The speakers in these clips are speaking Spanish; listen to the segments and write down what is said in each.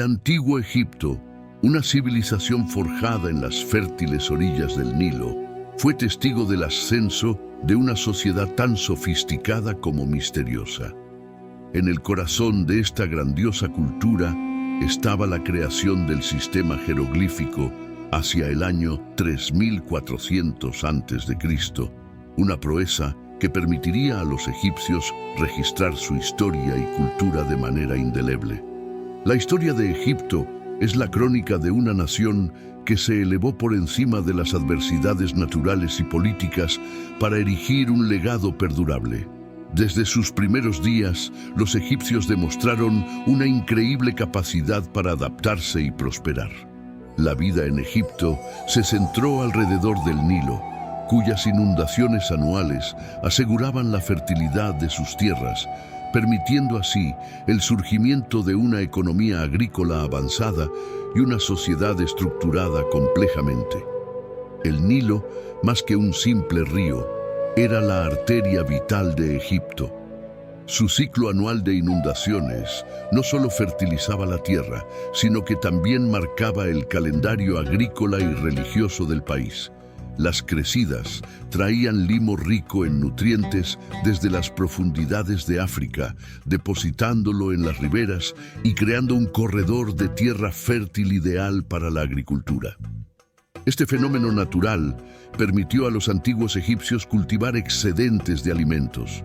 antiguo Egipto, una civilización forjada en las fértiles orillas del Nilo, fue testigo del ascenso de una sociedad tan sofisticada como misteriosa. En el corazón de esta grandiosa cultura estaba la creación del sistema jeroglífico hacia el año 3400 a.C., una proeza que permitiría a los egipcios registrar su historia y cultura de manera indeleble. La historia de Egipto es la crónica de una nación que se elevó por encima de las adversidades naturales y políticas para erigir un legado perdurable. Desde sus primeros días, los egipcios demostraron una increíble capacidad para adaptarse y prosperar. La vida en Egipto se centró alrededor del Nilo, cuyas inundaciones anuales aseguraban la fertilidad de sus tierras, permitiendo así el surgimiento de una economía agrícola avanzada y una sociedad estructurada complejamente. El Nilo, más que un simple río, era la arteria vital de Egipto. Su ciclo anual de inundaciones no solo fertilizaba la tierra, sino que también marcaba el calendario agrícola y religioso del país. Las crecidas traían limo rico en nutrientes desde las profundidades de África, depositándolo en las riberas y creando un corredor de tierra fértil ideal para la agricultura. Este fenómeno natural permitió a los antiguos egipcios cultivar excedentes de alimentos,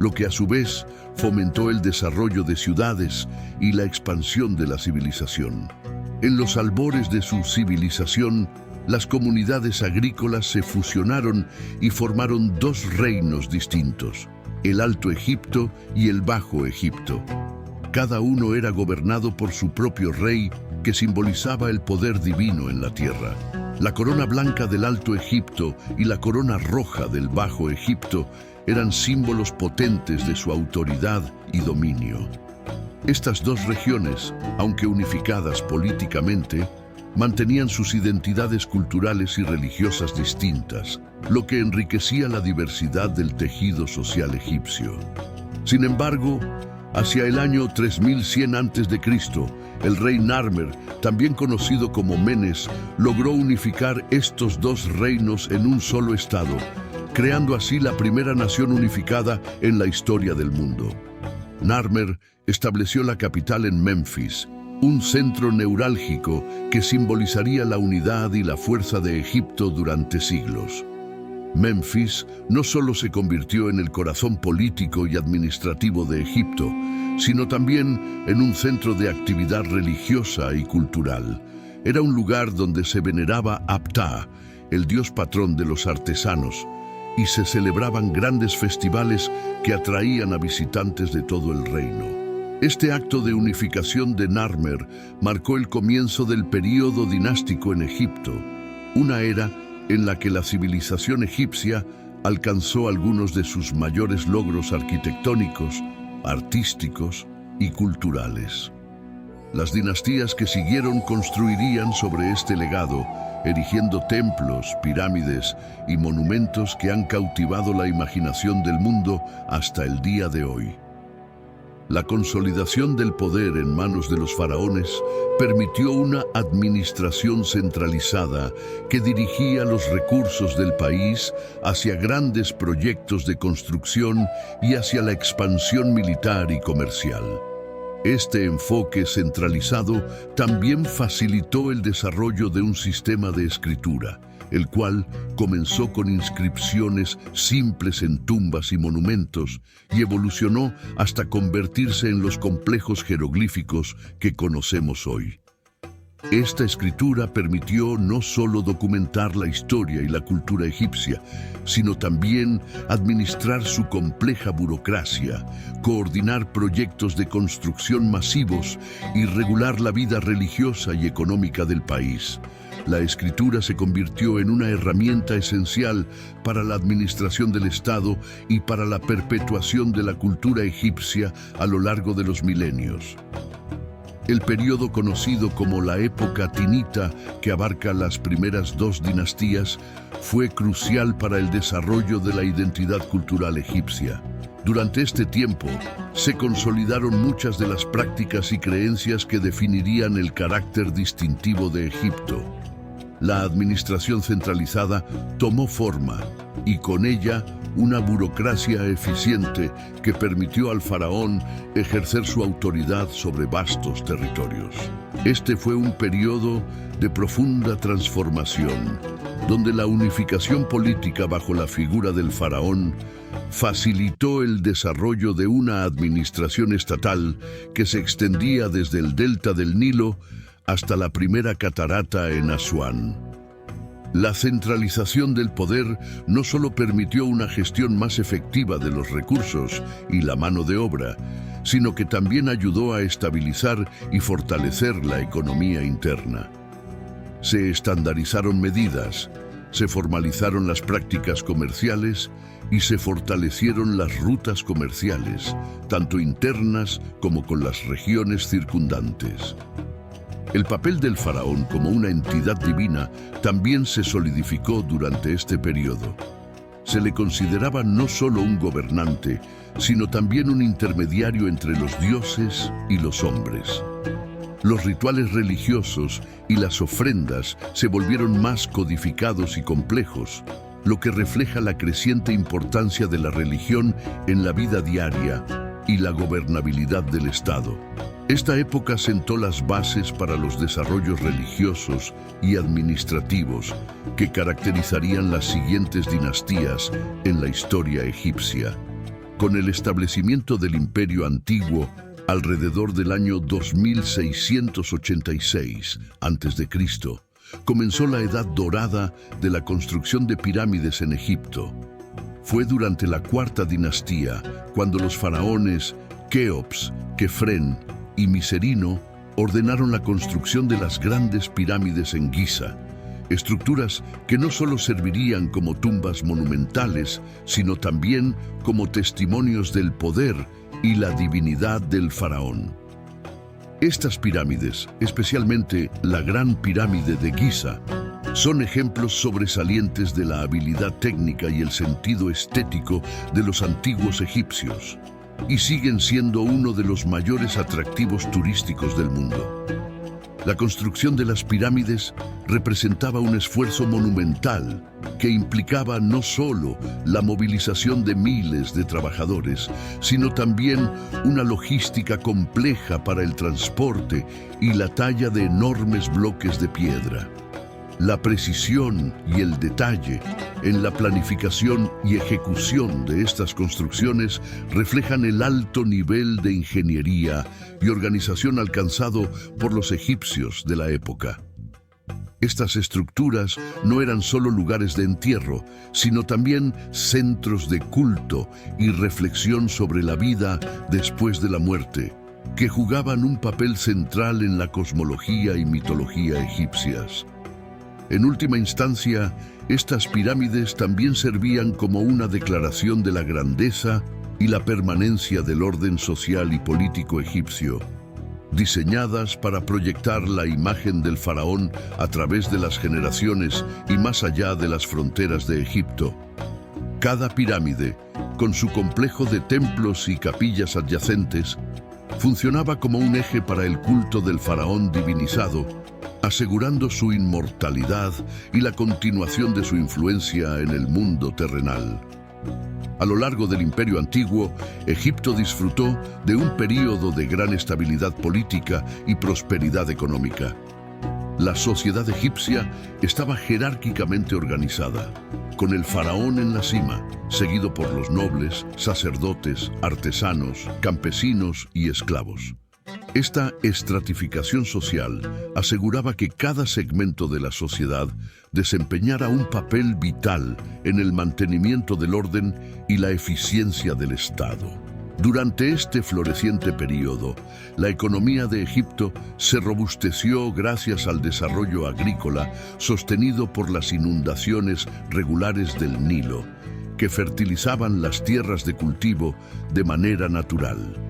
lo que a su vez fomentó el desarrollo de ciudades y la expansión de la civilización. En los albores de su civilización, las comunidades agrícolas se fusionaron y formaron dos reinos distintos, el Alto Egipto y el Bajo Egipto. Cada uno era gobernado por su propio rey, que simbolizaba el poder divino en la tierra. La corona blanca del Alto Egipto y la corona roja del Bajo Egipto eran símbolos potentes de su autoridad y dominio. Estas dos regiones, aunque unificadas políticamente, mantenían sus identidades culturales y religiosas distintas, lo que enriquecía la diversidad del tejido social egipcio. Sin embargo, hacia el año 3100 a.C., el rey Narmer, también conocido como Menes, logró unificar estos dos reinos en un solo estado, creando así la primera nación unificada en la historia del mundo. Narmer estableció la capital en Memphis, un centro neurálgico que simbolizaría la unidad y la fuerza de Egipto durante siglos. Memphis no solo se convirtió en el corazón político y administrativo de Egipto, sino también en un centro de actividad religiosa y cultural. Era un lugar donde se veneraba a Ptah, el dios patrón de los artesanos, y se celebraban grandes festivales que atraían a visitantes de todo el reino. Este acto de unificación de Narmer marcó el comienzo del período dinástico en Egipto, una era en la que la civilización egipcia alcanzó algunos de sus mayores logros arquitectónicos, artísticos y culturales. Las dinastías que siguieron construirían sobre este legado, erigiendo templos, pirámides y monumentos que han cautivado la imaginación del mundo hasta el día de hoy. La consolidación del poder en manos de los faraones permitió una administración centralizada que dirigía los recursos del país hacia grandes proyectos de construcción y hacia la expansión militar y comercial. Este enfoque centralizado también facilitó el desarrollo de un sistema de escritura, el cual comenzó con inscripciones simples en tumbas y monumentos y evolucionó hasta convertirse en los complejos jeroglíficos que conocemos hoy. Esta escritura permitió no solo documentar la historia y la cultura egipcia, sino también administrar su compleja burocracia, coordinar proyectos de construcción masivos y regular la vida religiosa y económica del país. La escritura se convirtió en una herramienta esencial para la administración del Estado y para la perpetuación de la cultura egipcia a lo largo de los milenios. El periodo conocido como la época tinita, que abarca las primeras dos dinastías, fue crucial para el desarrollo de la identidad cultural egipcia. Durante este tiempo, se consolidaron muchas de las prácticas y creencias que definirían el carácter distintivo de Egipto. La administración centralizada tomó forma y con ella una burocracia eficiente que permitió al faraón ejercer su autoridad sobre vastos territorios. Este fue un periodo de profunda transformación, donde la unificación política bajo la figura del faraón facilitó el desarrollo de una administración estatal que se extendía desde el delta del Nilo hasta la primera catarata en Asuán. La centralización del poder no solo permitió una gestión más efectiva de los recursos y la mano de obra, sino que también ayudó a estabilizar y fortalecer la economía interna. Se estandarizaron medidas, se formalizaron las prácticas comerciales y se fortalecieron las rutas comerciales, tanto internas como con las regiones circundantes. El papel del faraón como una entidad divina también se solidificó durante este periodo. Se le consideraba no solo un gobernante, sino también un intermediario entre los dioses y los hombres. Los rituales religiosos y las ofrendas se volvieron más codificados y complejos, lo que refleja la creciente importancia de la religión en la vida diaria y la gobernabilidad del Estado. Esta época sentó las bases para los desarrollos religiosos y administrativos que caracterizarían las siguientes dinastías en la historia egipcia. Con el establecimiento del Imperio Antiguo, alrededor del año 2686 a.C., comenzó la edad dorada de la construcción de pirámides en Egipto. Fue durante la cuarta dinastía cuando los faraones Keops, Kefren y Miserino ordenaron la construcción de las grandes pirámides en Giza, estructuras que no solo servirían como tumbas monumentales, sino también como testimonios del poder y la divinidad del faraón. Estas pirámides, especialmente la Gran Pirámide de Giza, son ejemplos sobresalientes de la habilidad técnica y el sentido estético de los antiguos egipcios, y siguen siendo uno de los mayores atractivos turísticos del mundo. La construcción de las pirámides representaba un esfuerzo monumental que implicaba no solo la movilización de miles de trabajadores, sino también una logística compleja para el transporte y la talla de enormes bloques de piedra. La precisión y el detalle en la planificación y ejecución de estas construcciones reflejan el alto nivel de ingeniería y organización alcanzado por los egipcios de la época. Estas estructuras no eran solo lugares de entierro, sino también centros de culto y reflexión sobre la vida después de la muerte, que jugaban un papel central en la cosmología y mitología egipcias. En última instancia, estas pirámides también servían como una declaración de la grandeza y la permanencia del orden social y político egipcio, diseñadas para proyectar la imagen del faraón a través de las generaciones y más allá de las fronteras de Egipto. Cada pirámide, con su complejo de templos y capillas adyacentes, funcionaba como un eje para el culto del faraón divinizado, asegurando su inmortalidad y la continuación de su influencia en el mundo terrenal. A lo largo del Imperio Antiguo, Egipto disfrutó de un período de gran estabilidad política y prosperidad económica. La sociedad egipcia estaba jerárquicamente organizada, con el faraón en la cima, seguido por los nobles, sacerdotes, artesanos, campesinos y esclavos. Esta estratificación social aseguraba que cada segmento de la sociedad desempeñara un papel vital en el mantenimiento del orden y la eficiencia del Estado. Durante este floreciente periodo, la economía de Egipto se robusteció gracias al desarrollo agrícola sostenido por las inundaciones regulares del Nilo, que fertilizaban las tierras de cultivo de manera natural.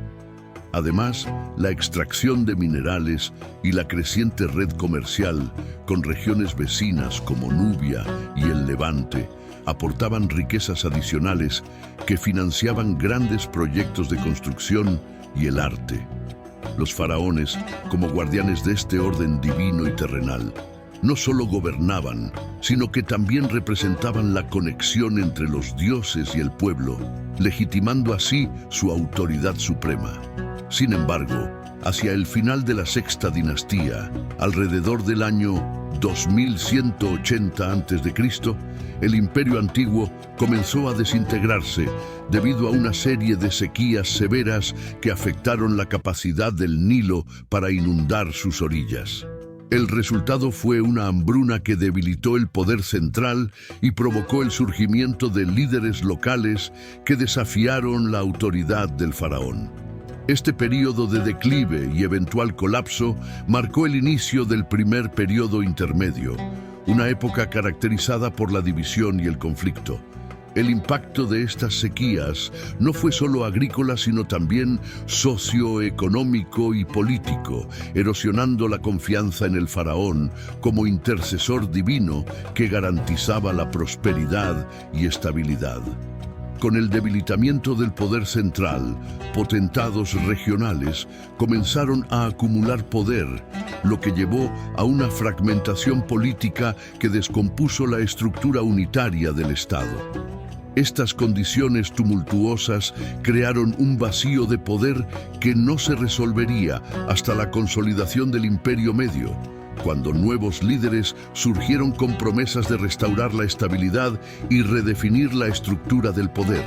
Además, la extracción de minerales y la creciente red comercial con regiones vecinas como Nubia y el Levante aportaban riquezas adicionales que financiaban grandes proyectos de construcción y el arte. Los faraones, como guardianes de este orden divino y terrenal, no solo gobernaban, sino que también representaban la conexión entre los dioses y el pueblo, legitimando así su autoridad suprema. Sin embargo, hacia el final de la sexta dinastía, alrededor del año 2180 a.C., el Imperio Antiguo comenzó a desintegrarse debido a una serie de sequías severas que afectaron la capacidad del Nilo para inundar sus orillas. El resultado fue una hambruna que debilitó el poder central y provocó el surgimiento de líderes locales que desafiaron la autoridad del faraón. Este período de declive y eventual colapso marcó el inicio del primer período intermedio, una época caracterizada por la división y el conflicto. El impacto de estas sequías no fue solo agrícola, sino también socioeconómico y político, erosionando la confianza en el faraón como intercesor divino que garantizaba la prosperidad y estabilidad. Con el debilitamiento del poder central, potentados regionales comenzaron a acumular poder, lo que llevó a una fragmentación política que descompuso la estructura unitaria del Estado. Estas condiciones tumultuosas crearon un vacío de poder que no se resolvería hasta la consolidación del Imperio Medio, cuando nuevos líderes surgieron con promesas de restaurar la estabilidad y redefinir la estructura del poder.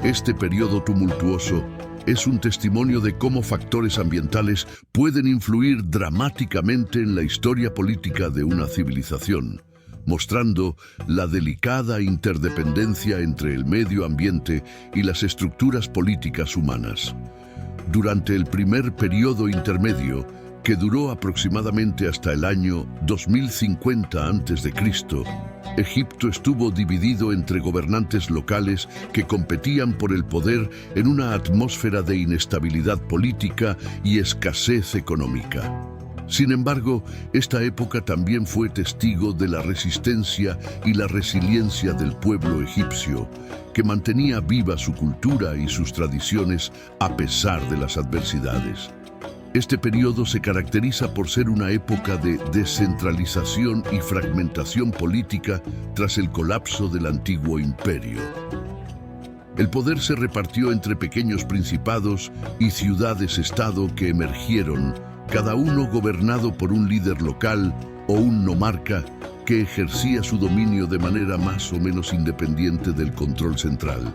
Este periodo tumultuoso es un testimonio de cómo factores ambientales pueden influir dramáticamente en la historia política de una civilización, mostrando la delicada interdependencia entre el medio ambiente y las estructuras políticas humanas. Durante el primer periodo intermedio, que duró aproximadamente hasta el año 2050 a.C., Egipto estuvo dividido entre gobernantes locales que competían por el poder en una atmósfera de inestabilidad política y escasez económica. Sin embargo, esta época también fue testigo de la resistencia y la resiliencia del pueblo egipcio, que mantenía viva su cultura y sus tradiciones a pesar de las adversidades. Este periodo se caracteriza por ser una época de descentralización y fragmentación política tras el colapso del antiguo imperio. El poder se repartió entre pequeños principados y ciudades-estado que emergieron, cada uno gobernado por un líder local o un nomarca que ejercía su dominio de manera más o menos independiente del control central.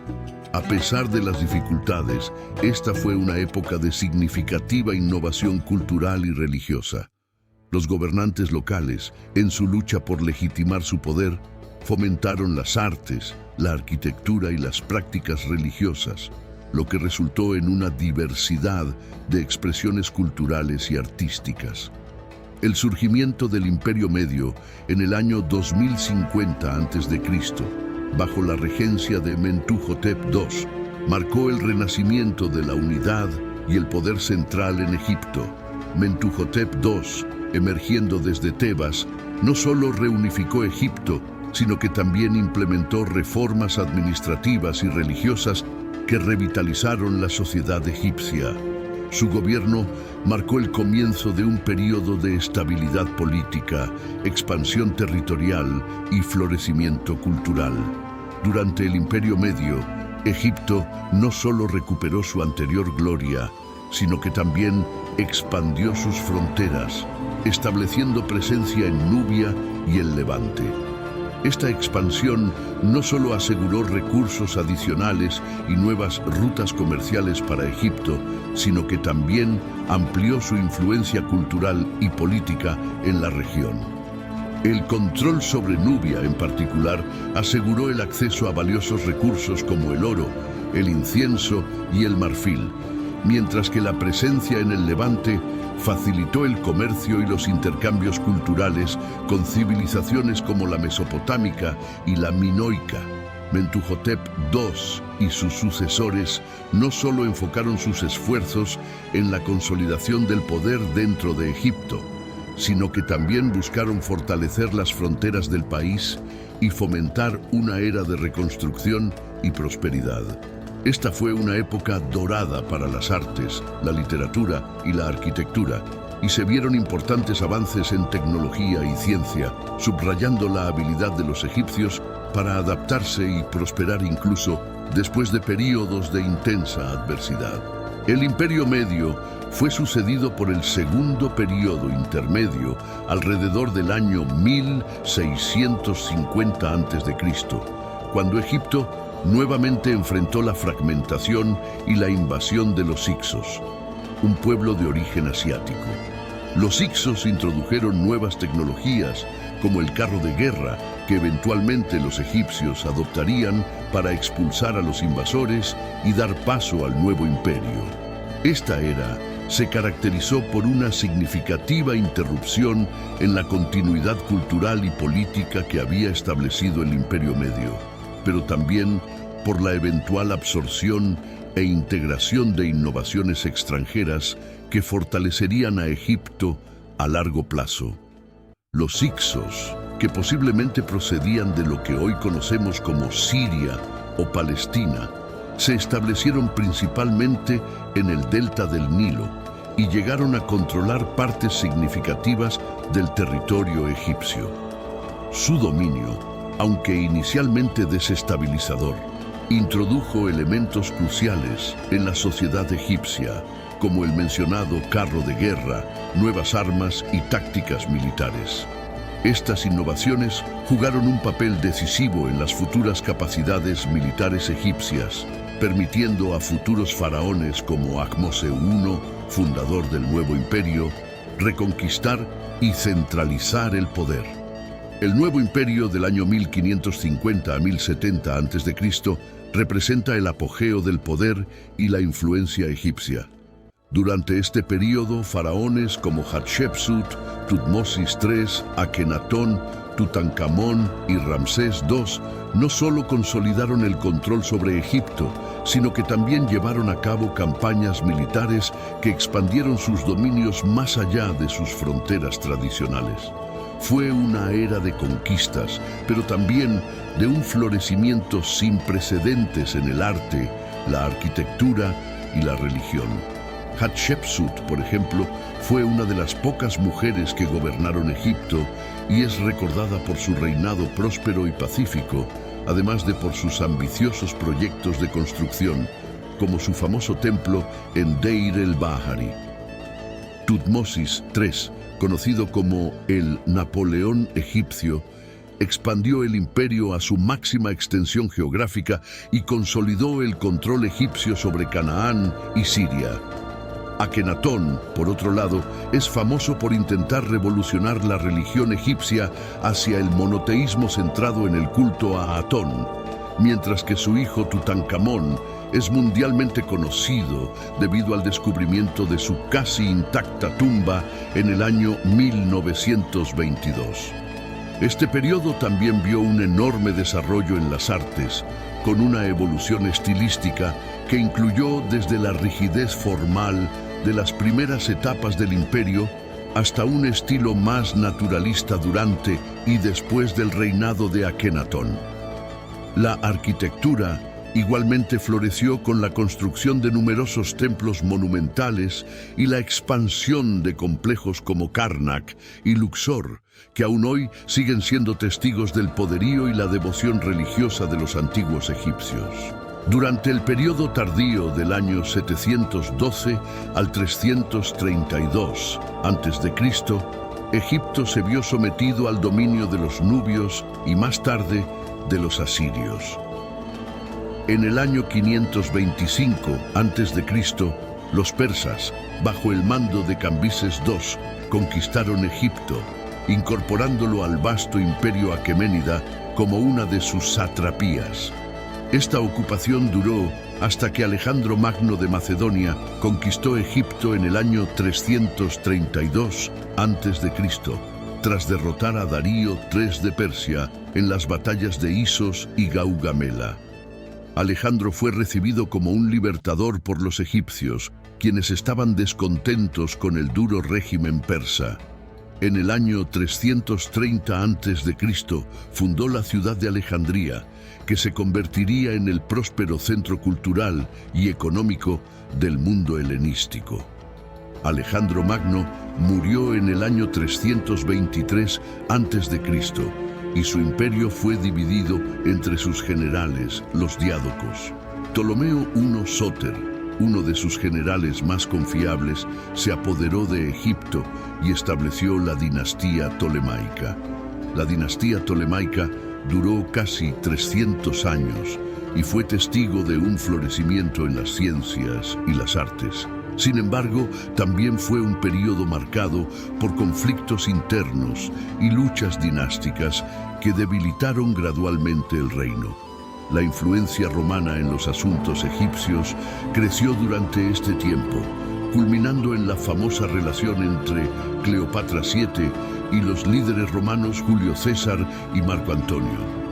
A pesar de las dificultades, esta fue una época de significativa innovación cultural y religiosa. Los gobernantes locales, en su lucha por legitimar su poder, fomentaron las artes, la arquitectura y las prácticas religiosas, lo que resultó en una diversidad de expresiones culturales y artísticas. El surgimiento del Imperio Medio en el año 2050 a.C., bajo la regencia de Mentuhotep II, marcó el renacimiento de la unidad y el poder central en Egipto. Mentuhotep II, emergiendo desde Tebas, no solo reunificó Egipto, sino que también implementó reformas administrativas y religiosas que revitalizaron la sociedad egipcia. Su gobierno marcó el comienzo de un período de estabilidad política, expansión territorial y florecimiento cultural. Durante el Imperio Medio, Egipto no solo recuperó su anterior gloria, sino que también expandió sus fronteras, estableciendo presencia en Nubia y el Levante. Esta expansión no solo aseguró recursos adicionales y nuevas rutas comerciales para Egipto, sino que también amplió su influencia cultural y política en la región. El control sobre Nubia, en particular, aseguró el acceso a valiosos recursos como el oro, el incienso y el marfil, mientras que la presencia en el Levante facilitó el comercio y los intercambios culturales con civilizaciones como la mesopotámica y la minoica. Mentuhotep II y sus sucesores no solo enfocaron sus esfuerzos en la consolidación del poder dentro de Egipto, sino que también buscaron fortalecer las fronteras del país y fomentar una era de reconstrucción y prosperidad. Esta fue una época dorada para las artes, la literatura y la arquitectura, y se vieron importantes avances en tecnología y ciencia, subrayando la habilidad de los egipcios para adaptarse y prosperar incluso después de períodos de intensa adversidad. El Imperio Medio fue sucedido por el segundo período intermedio alrededor del año 1650 a.C., cuando Egipto nuevamente enfrentó la fragmentación y la invasión de los Hicsos, un pueblo de origen asiático. Los Hicsos introdujeron nuevas tecnologías, como el carro de guerra, que eventualmente los egipcios adoptarían para expulsar a los invasores y dar paso al nuevo imperio. Esta era se caracterizó por una significativa interrupción en la continuidad cultural y política que había establecido el Imperio Medio, pero también por la eventual absorción e integración de innovaciones extranjeras que fortalecerían a Egipto a largo plazo. Los Hicsos, que posiblemente procedían de lo que hoy conocemos como Siria o Palestina, se establecieron principalmente en el delta del Nilo y llegaron a controlar partes significativas del territorio egipcio. Su dominio, aunque inicialmente desestabilizador, introdujo elementos cruciales en la sociedad egipcia, como el mencionado carro de guerra, nuevas armas y tácticas militares. Estas innovaciones jugaron un papel decisivo en las futuras capacidades militares egipcias, permitiendo a futuros faraones como Ahmose I, fundador del nuevo imperio, reconquistar y centralizar el poder. El nuevo imperio del año 1550 a 1070 a.C. representa el apogeo del poder y la influencia egipcia. Durante este período, faraones como Hatshepsut, Tutmosis III, Akenatón, Tutankamón y Ramsés II no solo consolidaron el control sobre Egipto, sino que también llevaron a cabo campañas militares que expandieron sus dominios más allá de sus fronteras tradicionales. Fue una era de conquistas, pero también de un florecimiento sin precedentes en el arte, la arquitectura y la religión. Hatshepsut, por ejemplo, fue una de las pocas mujeres que gobernaron Egipto y es recordada por su reinado próspero y pacífico, además de por sus ambiciosos proyectos de construcción, como su famoso templo en Deir el-Bahari. Tutmosis III, conocido como el Napoleón egipcio, expandió el imperio a su máxima extensión geográfica y consolidó el control egipcio sobre Canaán y Siria. Akenatón, por otro lado, es famoso por intentar revolucionar la religión egipcia hacia el monoteísmo centrado en el culto a Atón, mientras que su hijo Tutankamón es mundialmente conocido debido al descubrimiento de su casi intacta tumba en el año 1922. Este periodo también vio un enorme desarrollo en las artes, con una evolución estilística que incluyó desde la rigidez formal de las primeras etapas del imperio hasta un estilo más naturalista durante y después del reinado de Akenatón. La arquitectura igualmente floreció con la construcción de numerosos templos monumentales y la expansión de complejos como Karnak y Luxor, que aún hoy siguen siendo testigos del poderío y la devoción religiosa de los antiguos egipcios. Durante el periodo tardío del año 712 al 332 a.C., Egipto se vio sometido al dominio de los nubios y más tarde de los asirios. En el año 525 a.C., los persas, bajo el mando de Cambises II, conquistaron Egipto, incorporándolo al vasto imperio aqueménida como una de sus satrapías. Esta ocupación duró hasta que Alejandro Magno de Macedonia conquistó Egipto en el año 332 a.C., tras derrotar a Darío III de Persia en las batallas de Isos y Gaugamela. Alejandro fue recibido como un libertador por los egipcios, quienes estaban descontentos con el duro régimen persa. En el año 330 a.C. fundó la ciudad de Alejandría, que se convertiría en el próspero centro cultural y económico del mundo helenístico. Alejandro Magno murió en el año 323 a.C. y su imperio fue dividido entre sus generales, los diádocos. Ptolomeo I Sóter, uno de sus generales más confiables, se apoderó de Egipto y estableció la dinastía tolemaica. La dinastía tolemaica duró casi 300 años y fue testigo de un florecimiento en las ciencias y las artes. Sin embargo, también fue un período marcado por conflictos internos y luchas dinásticas que debilitaron gradualmente el reino. La influencia romana en los asuntos egipcios creció durante este tiempo, culminando en la famosa relación entre Cleopatra VII y los líderes romanos Julio César y Marco Antonio.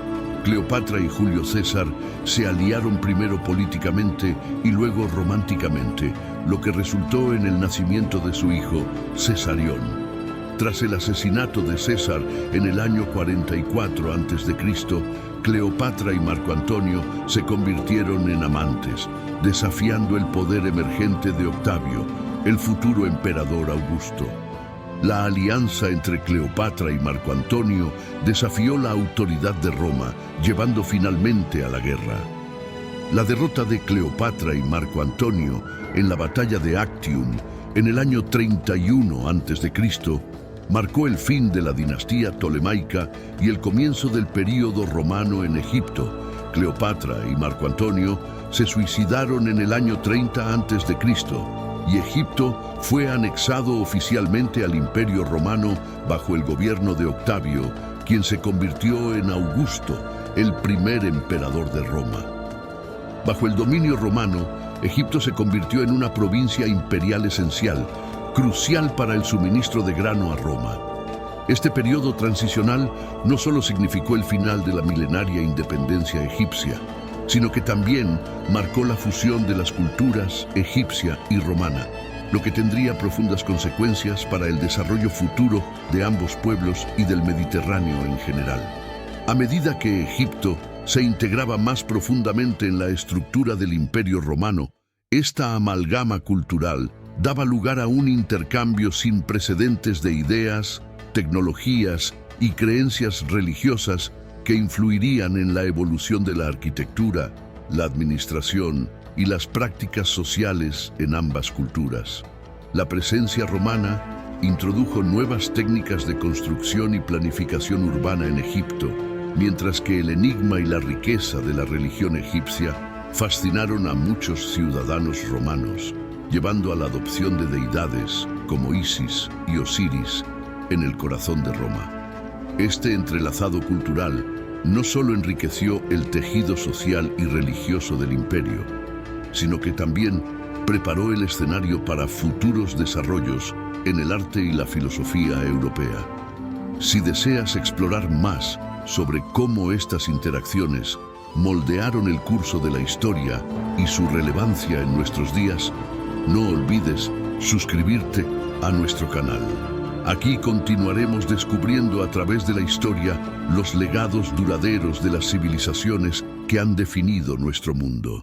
Cleopatra y Julio César se aliaron primero políticamente y luego románticamente, lo que resultó en el nacimiento de su hijo, Cesarión. Tras el asesinato de César en el año 44 a.C., Cleopatra y Marco Antonio se convirtieron en amantes, desafiando el poder emergente de Octavio, el futuro emperador Augusto. La alianza entre Cleopatra y Marco Antonio desafió la autoridad de Roma, llevando finalmente a la guerra. La derrota de Cleopatra y Marco Antonio en la batalla de Actium en el año 31 a.C. marcó el fin de la dinastía tolemaica y el comienzo del período romano en Egipto. Cleopatra y Marco Antonio se suicidaron en el año 30 a.C. y Egipto fue anexado oficialmente al Imperio Romano bajo el gobierno de Octavio, quien se convirtió en Augusto, el primer emperador de Roma. Bajo el dominio romano, Egipto se convirtió en una provincia imperial esencial, crucial para el suministro de grano a Roma. Este periodo transicional no solo significó el final de la milenaria independencia egipcia, sino que también marcó la fusión de las culturas egipcia y romana, lo que tendría profundas consecuencias para el desarrollo futuro de ambos pueblos y del Mediterráneo en general. A medida que Egipto se integraba más profundamente en la estructura del Imperio Romano, esta amalgama cultural daba lugar a un intercambio sin precedentes de ideas, tecnologías y creencias religiosas que influirían en la evolución de la arquitectura, la administración y las prácticas sociales en ambas culturas. La presencia romana introdujo nuevas técnicas de construcción y planificación urbana en Egipto, mientras que el enigma y la riqueza de la religión egipcia fascinaron a muchos ciudadanos romanos, llevando a la adopción de deidades como Isis y Osiris en el corazón de Roma. Este entrelazado cultural no solo enriqueció el tejido social y religioso del imperio, sino que también preparó el escenario para futuros desarrollos en el arte y la filosofía europea. Si deseas explorar más sobre cómo estas interacciones moldearon el curso de la historia y su relevancia en nuestros días, no olvides suscribirte a nuestro canal. Aquí continuaremos descubriendo a través de la historia los legados duraderos de las civilizaciones que han definido nuestro mundo.